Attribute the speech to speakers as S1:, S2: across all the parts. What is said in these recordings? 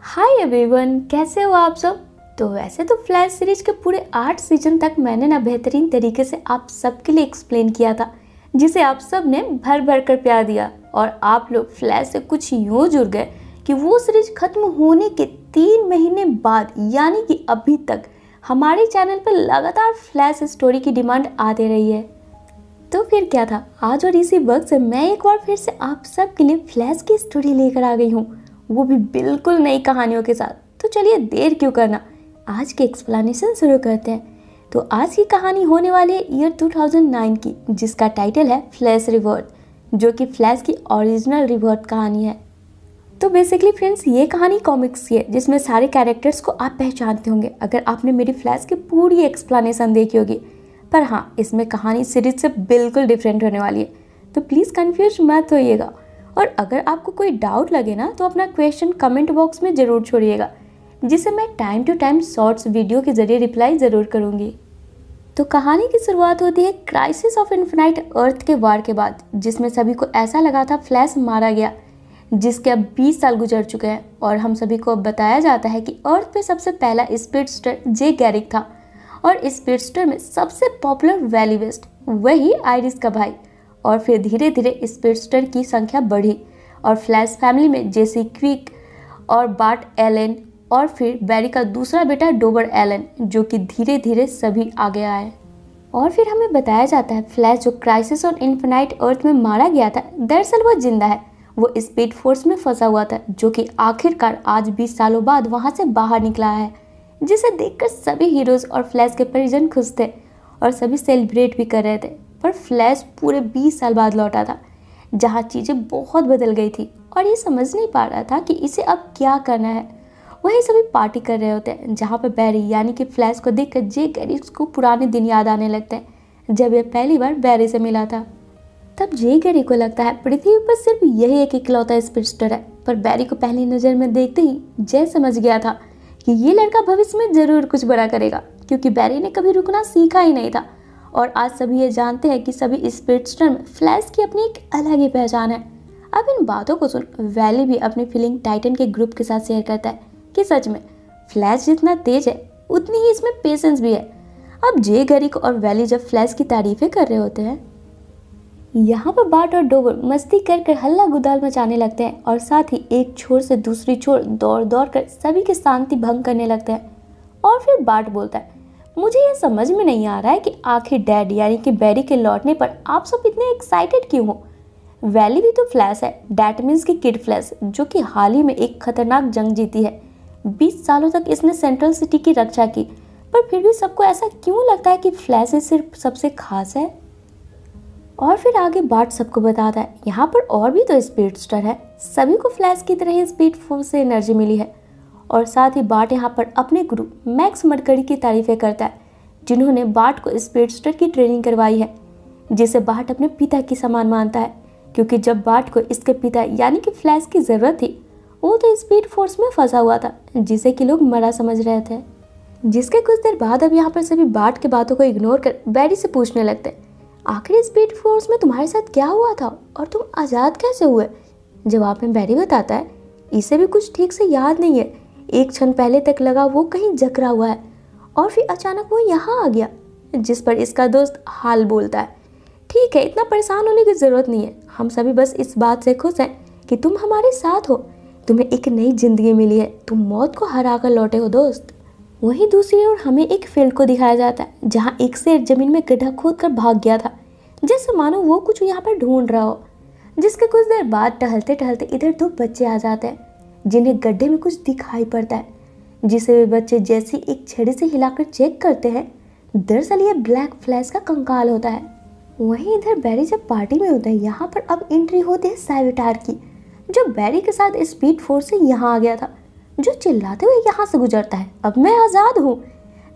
S1: Hi everyone, कैसे हो आप सब। तो वैसे तो फ्लैश सीरीज के पूरे 8 सीजन तक मैंने ना बेहतरीन तरीके से आप सबके लिए एक्सप्लेन किया था, जिसे आप सब ने भर भर कर प्यार दिया और आप लोग फ्लैश से कुछ यूँ जुड़ गए कि वो सीरीज खत्म होने के 3 महीने बाद यानी कि अभी तक हमारे चैनल पर लगातार फ्लैश स्टोरी की डिमांड आती रही है। तो फिर क्या था, आज और इसी वक्त से मैं एक बार फिर से आप सब के लिए फ्लैश की स्टोरी लेकर आ गई हूँ, वो भी बिल्कुल नई कहानियों के साथ। तो चलिए देर क्यों करना, आज की एक्सप्लेनेशन शुरू करते हैं। तो आज की कहानी होने वाली है ईयर 2009 की, जिसका टाइटल है फ्लैश रिबर्थ, जो कि फ्लैश की ओरिजिनल रिबर्थ कहानी है। तो बेसिकली फ्रेंड्स, ये कहानी कॉमिक्स की है जिसमें सारे कैरेक्टर्स को आप पहचानते होंगे अगर आपने मेरी फ्लैश की पूरी एक्सप्लेनेशन देखी होगी। पर हाँ, इसमें कहानी सीरीज से बिल्कुल डिफरेंट होने वाली है, तो प्लीज़ कंफ्यूज मत होइएगा। और अगर आपको कोई डाउट लगे ना तो अपना क्वेश्चन कमेंट बॉक्स में ज़रूर छोड़िएगा, जिसे मैं time to time shorts video के जरिए रिप्लाई ज़रूर करूँगी। तो कहानी की शुरुआत होती है क्राइसिस ऑफ इन्फिनाइट अर्थ के वार के बाद, जिसमें सभी को ऐसा लगा था फ्लैश मारा गया, जिसके अब 20 साल गुजर चुके हैं। और हम सभी को अब बताया जाता है कि अर्थ पे सबसे पहला स्पीडस्टर जे गैरिक था, और स्पीडस्टर में सबसे पॉपुलर वैली वेस्ट वही आइरिस का भाई। और फिर धीरे धीरे स्पीडस्टर की संख्या बढ़ी और फ्लैश फैमिली में जेसी क्विक और बार्ट एलन और फिर बैरी का दूसरा बेटा डोबर एलन, जो कि धीरे धीरे सभी आगे आए। और फिर हमें बताया जाता है फ्लैश जो क्राइसिस ऑन इन्फिनाइट अर्थ में मारा गया था, दरअसल वो जिंदा है। वो स्पीड फोर्स में फंसा हुआ था, जो कि आखिरकार आज 20 सालों बाद वहां से बाहर निकला है, जिसे देखकर सभी हीरोज और फ्लैश के परिजन खुश थे और सभी सेलिब्रेट भी कर रहे थे। पर फ्लैश पूरे 20 साल बाद लौटा था, जहां चीजें बहुत बदल गई थी और ये समझ नहीं पा रहा था कि इसे अब क्या करना है। वही सभी पार्टी कर रहे होते हैं, जहां पर बैरी यानी कि फ्लैश को देखकर जे गैरिक को पुराने दिन याद आने लगते हैं, जब ये पहली बार बैरी से मिला था। तब जे गैरिक को लगता है पृथ्वी पर सिर्फ यही एक इकलौता स्पीडस्टर है। पर बैरी को पहली नज़र में देखते ही जे समझ गया था कि ये लड़का भविष्य में जरूर कुछ बड़ा करेगा, क्योंकि बैरी ने कभी रुकना सीखा ही नहीं था। और आज सभी ये जानते हैं कि सभी स्पीडस्टर में फ्लैश की अपनी एक अलग ही पहचान है। अब इन बातों को सुन वैली भी अपनी फीलिंग टाइटन के ग्रुप के साथ शेयर करता है कि सच में फ्लैश जितना तेज है उतनी ही इसमें पेशेंस भी है। अब जे गैरिक और वैली जब फ्लैश की तारीफें कर रहे होते हैं, यहाँ पर बार्ट और डोबर मस्ती कर हल्ला गुदाल मचाने लगते हैं और साथ ही एक छोर से दूसरी छोर दौड़ दौड़ कर सभी की शांति भंग करने लगते हैं। और फिर बार्ट बोलता है, मुझे ये समझ में नहीं आ रहा है कि आखिर डैड यानी कि बैरी के लौटने पर आप सब इतने एक्साइटेड क्यों हो। वैली भी तो फ्लैश है, डैट मीन्स की किड फ्लैश, जो कि हाल ही में एक खतरनाक जंग जीती है। 20 सालों तक इसने सेंट्रल सिटी की रक्षा की, पर फिर भी सबको ऐसा क्यों लगता है कि फ्लैश सिर्फ सबसे खास है। और फिर आगे बार्ट सबको बताता है, यहाँ पर और भी तो स्पीडस्टर है, सभी को फ्लैश की तरह स्पीड फोर्स से एनर्जी मिली है। और साथ ही बार्ट यहाँ पर अपने गुरु मैक्स मरकरी की तारीफें करता है, जिन्होंने बार्ट को स्पीडस्टर की ट्रेनिंग करवाई है, जिसे बार्ट अपने पिता की समान मानता है, क्योंकि जब बार्ट को इसके पिता यानी कि फ्लैश की ज़रूरत थी, वो तो स्पीड फोर्स में फंसा हुआ था, जिसे कि लोग मरा समझ रहे थे। जिसके कुछ देर बाद अब यहाँ पर सभी बार्ट की बातों को इग्नोर कर बैरी से पूछने लगते हैं, आखिर स्पीड फोर्स में तुम्हारे साथ क्या हुआ था और तुम आज़ाद कैसे हुए। जवाब में बैरी बताता है, इसे भी कुछ ठीक से याद नहीं है, एक क्षण पहले तक लगा वो कहीं जकड़ा हुआ है और फिर अचानक वो यहाँ आ गया। जिस पर इसका दोस्त हाल बोलता है, ठीक है, इतना परेशान होने की ज़रूरत नहीं है, हम सभी बस इस बात से खुश हैं कि तुम हमारे साथ हो, तुम्हें एक नई जिंदगी मिली है, तुम मौत को हरा कर लौटे हो दोस्त। वहीं दूसरी ओर हमें एक फील्ड को दिखाया जाता है, जहाँ एक शेर जमीन में गड्ढा खोद कर भाग गया था, जैसे मानो वो कुछ यहाँ पर ढूंढ रहा हो। जिसके कुछ देर बाद टहलते टहलते इधर 2 बच्चे आ जाते हैं, जिन्हें गड्ढे में कुछ दिखाई पड़ता है, जिसे वे बच्चे जैसे एक छड़ी से हिलाकर चेक करते हैं, दरअसल ये ब्लैक फ्लैश का कंकाल होता है। वहीं इधर बैरी जब पार्टी में होता है, यहाँ पर अब एंट्री होती है सैविटार की, जो बैरी के साथ स्पीड फोर्स से यहाँ आ गया था, जो चिल्लाते हुए यहाँ से गुजरता है, अब मैं आज़ाद हूँ।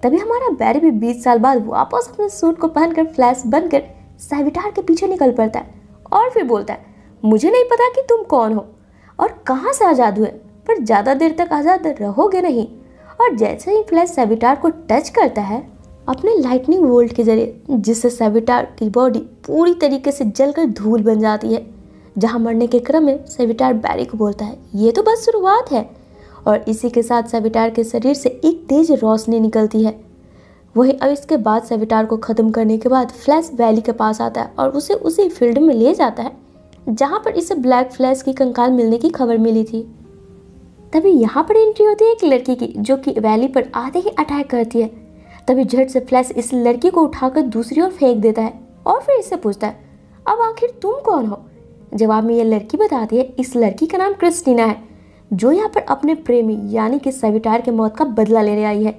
S1: तभी हमारा बैरी भी 20 साल बाद वापस अपने सूट को पहनकर फ्लैश बनकर सैविटार के पीछे निकल पड़ता है और फिर बोलता है, मुझे नहीं पता कि तुम कौन हो और कहाँ से आज़ाद हुए, पर ज़्यादा देर तक आज़ाद रहोगे नहीं। और जैसे ही फ्लैश सैविटार को टच करता है अपने लाइटनिंग वोल्ट के जरिए, जिससे सैविटार की बॉडी पूरी तरीके से जलकर धूल बन जाती है, जहाँ मरने के क्रम में सैविटार बैरी को बोलता है, ये तो बस शुरुआत है और इसी के साथ सेविटार के शरीर से एक तेज रोशनी निकलती है। वही अब इसके बाद सेविटार को खत्म करने के बाद फ्लैश वैली के पास आता है और उसे उसी फील्ड में ले जाता है जहां पर इसे ब्लैक फ्लैश की कंकाल मिलने की खबर मिली थी। तभी यहाँ पर एंट्री होती है एक लड़की की, जो कि वैली पर आते ही अटैक करती है। तभी झट से फ्लैश इस लड़की को उठाकर दूसरी ओर फेंक देता है और फिर इससे पूछता है, अब आखिर तुम कौन हो? जवाब में यह लड़की बताती है इस लड़की का नाम क्रिस्टीना है, जो यहाँ पर अपने प्रेमी यानी कि सेविटार के मौत का बदला लेने आई है।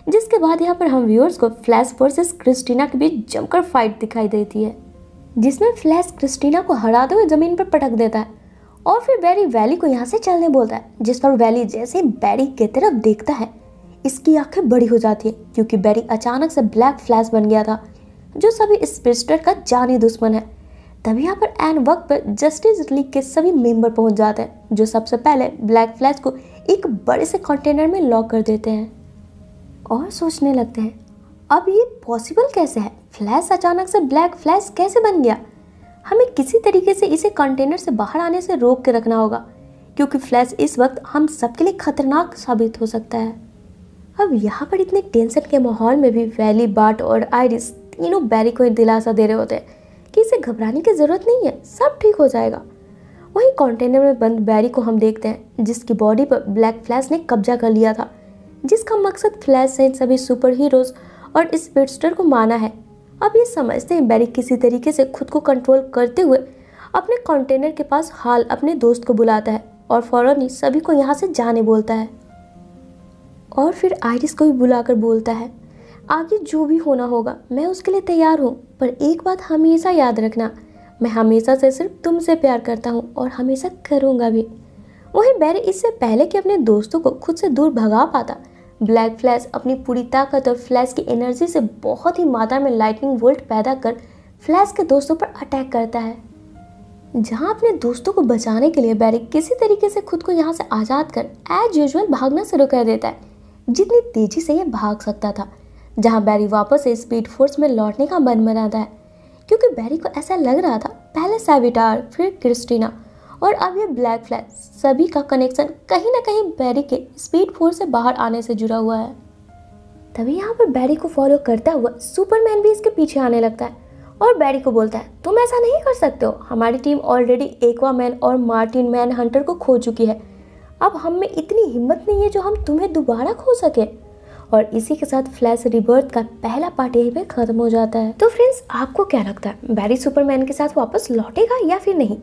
S1: जिसके बाद यहाँ पर हम व्यूअर्स को फ्लैश वर्सेस क्रिस्टीना के बीच जमकर फाइट दिखाई देती है, जिसमें फ्लैश क्रिस्टीना को हराते हुए जमीन पर पटक देता है और फिर बैरी वैली को यहाँ से चलने बोलता है। जिस पर वैली जैसे बैरी की तरफ देखता है, इसकी आंखें बड़ी हो जाती है क्योंकि बैरी अचानक से ब्लैक फ्लैश बन गया था, जो सभी स्पीडस्टर का जानी दुश्मन है। तभी यहाँ पर एन वक्त पर जस्टिस लीग के सभी मेंबर पहुंच जाते हैं, जो सबसे पहले ब्लैक फ्लैश को एक बड़े से कंटेनर में लॉक कर देते हैं और सोचने लगते हैं, अब ये पॉसिबल कैसे है? फ्लैश अचानक से ब्लैक फ्लैश कैसे बन गया? हमें किसी तरीके से इसे कंटेनर से बाहर आने से रोक के रखना होगा, क्योंकि फ्लैश इस वक्त हम सबके लिए खतरनाक साबित हो सकता है। अब यहाँ पर इतने टेंशन के माहौल में भी वैली, बार्ट और आइरिस तीनों बैरी को दिलासा दे रहे होते हैं कि इसे घबराने की जरूरत नहीं है, सब ठीक हो जाएगा। वहीं कंटेनर में बंद बैरी को हम देखते हैं, जिसकी बॉडी पर ब्लैक फ्लैश ने कब्जा कर लिया था, जिसका मकसद फ्लैश सहित सभी सुपर हीरोज और स्पीडस्टर को मारना है। अब ये समझते हैं बैरी किसी तरीके से खुद को कंट्रोल करते हुए अपने कंटेनर के पास हाल अपने दोस्त को बुलाता है और फौरन ही सभी को यहाँ से जाने बोलता है और फिर आइरिस को भी बुलाकर बोलता है, आगे जो भी होना होगा मैं उसके लिए तैयार हूँ, पर एक बात हमेशा याद रखना, मैं हमेशा से सिर्फ तुमसे प्यार करता हूँ और हमेशा करूँगा भी। वहीं बैरी इससे पहले कि अपने दोस्तों को खुद से दूर भगा पाता, ब्लैक फ्लैश अपनी पूरी ताकत और फ्लैश की एनर्जी से बहुत ही मात्रा में लाइटनिंग वोल्ट पैदा कर फ्लैश के दोस्तों पर अटैक करता है। जहां अपने दोस्तों को बचाने के लिए बैरी किसी तरीके से खुद को यहां से आज़ाद कर एज यूजुअल भागना शुरू कर देता है, जितनी तेजी से ये भाग सकता था। जहां बैरी वापस से स्पीड फोर्स में लौटने का मन बनाता है, क्योंकि बैरी को ऐसा लग रहा था पहले सेविटार, फिर क्रिस्टीना और अब ये ब्लैक फ्लैश, सभी का कनेक्शन कहीं ना कहीं बैरी के स्पीड फोर्स से बाहर आने से जुड़ा हुआ है। तभी यहाँ पर बैरी को फॉलो करता हुआ सुपरमैन भी इसके पीछे आने लगता है और बैरी को बोलता है, तुम ऐसा नहीं कर सकते हो, हमारी टीम ऑलरेडी एक्वामैन और मार्टिन मैन हंटर को खो चुकी है, अब हम में इतनी हिम्मत नहीं है जो हम तुम्हें दोबारा खो सके। और इसी के साथ फ्लैश रिबर्थ का पहला पार्ट यहीं पे खत्म हो जाता है। तो फ्रेंड्स, आपको क्या लगता है, बैरी सुपरमैन के साथ वापस लौटेगा या फिर नहीं?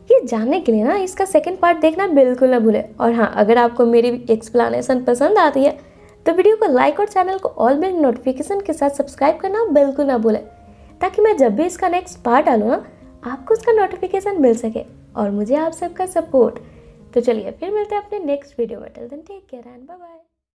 S1: ये जानने के लिए ना इसका सेकंड पार्ट देखना बिल्कुल ना भूले। और हाँ, अगर आपको मेरी एक्सप्लेनेशन पसंद आती है तो वीडियो को लाइक और चैनल को ऑल बेल नोटिफिकेशन के साथ सब्सक्राइब करना बिल्कुल ना भूले, ताकि मैं जब भी इसका नेक्स्ट पार्ट डालूँ ना आपको उसका नोटिफिकेशन मिल सके और मुझे आप सबका सपोर्ट। तो चलिए फिर मिलते हैं अपने नेक्स्ट वीडियो में। Till then take care and bye bye.